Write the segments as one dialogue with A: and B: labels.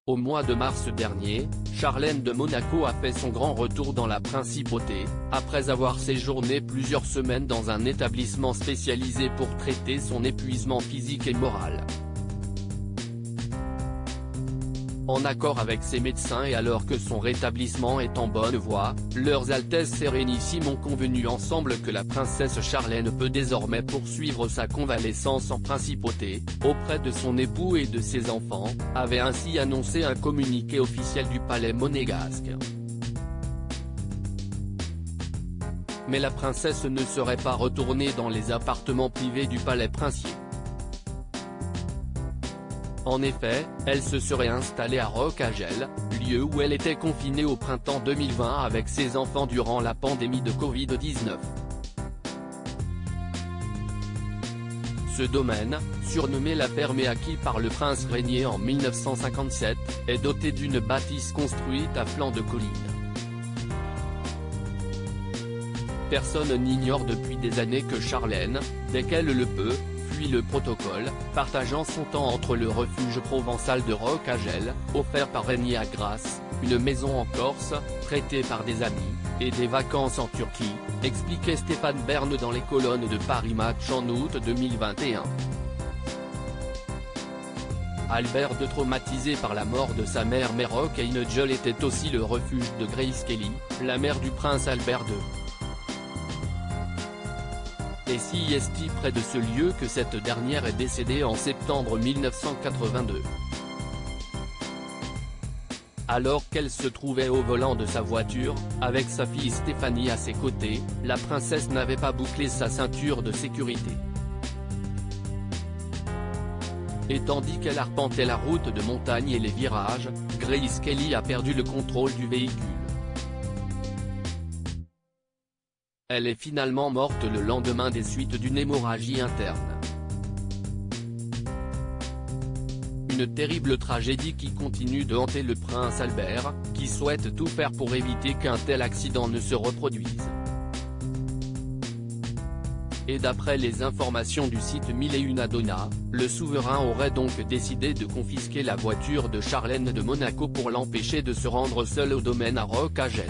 A: Au mois de mars dernier, Charlène de Monaco a fait son grand retour dans la principauté, après avoir séjourné plusieurs semaines dans un établissement spécialisé pour traiter son épuisement physique et moral. En accord avec ses médecins et alors que son rétablissement est en bonne voie, leurs Altesses Sérénissimes ont convenu ensemble que la princesse Charlène peut désormais poursuivre sa convalescence en principauté, auprès de son époux et de ses enfants, avait ainsi annoncé un communiqué officiel du palais monégasque. Mais la princesse ne serait pas retournée dans les appartements privés du palais princier. En effet, elle se serait installée à Roccagel, lieu où elle était confinée au printemps 2020 avec ses enfants durant la pandémie de Covid-19. Ce domaine, surnommé la Perméaki par le prince régné en 1957, est doté d'une bâtisse construite à flanc de colline. Personne n'ignore depuis des années que Charlène, dès qu'elle le peut, fuit le protocole, partageant son temps entre le refuge provençal de Roccagel, offert par Régnier à Grasse, une maison en Corse, prêtée par des amis, et des vacances en Turquie, expliquait Stéphane Bern dans les colonnes de Paris Match en août 2021. Albert II, traumatisé par la mort de sa mère Merock Angel, était aussi le refuge de Grace Kelly, la mère du prince Albert II. Et si est près de ce lieu que cette dernière est décédée en septembre 1982. Alors qu'elle se trouvait au volant de sa voiture, avec sa fille Stéphanie à ses côtés, la princesse n'avait pas bouclé sa ceinture de sécurité. Et tandis qu'elle arpentait la route de montagne et les virages, Grace Kelly a perdu le contrôle du véhicule. Elle est finalement morte le lendemain des suites d'une hémorragie interne. Une terrible tragédie qui continue de hanter le prince Albert, qui souhaite tout faire pour éviter qu'un tel accident ne se reproduise. Et d'après les informations du site 1001 Adona, le souverain aurait donc décidé de confisquer la voiture de Charlène de Monaco pour l'empêcher de se rendre seule au domaine à Roccagel.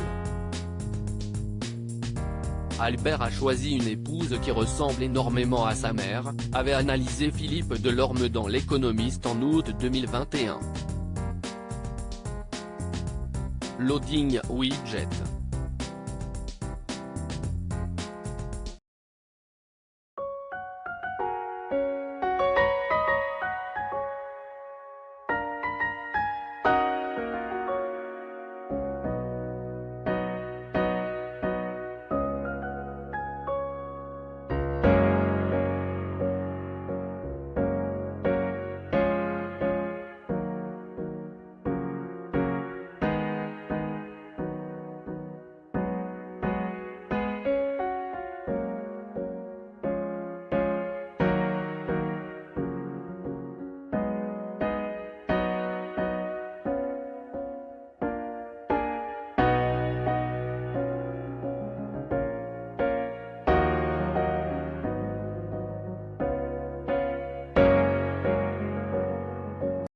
A: Albert a choisi une épouse qui ressemble énormément à sa mère, avait analysé Philippe Delorme dans l'Économiste en août 2021. Loading Widget.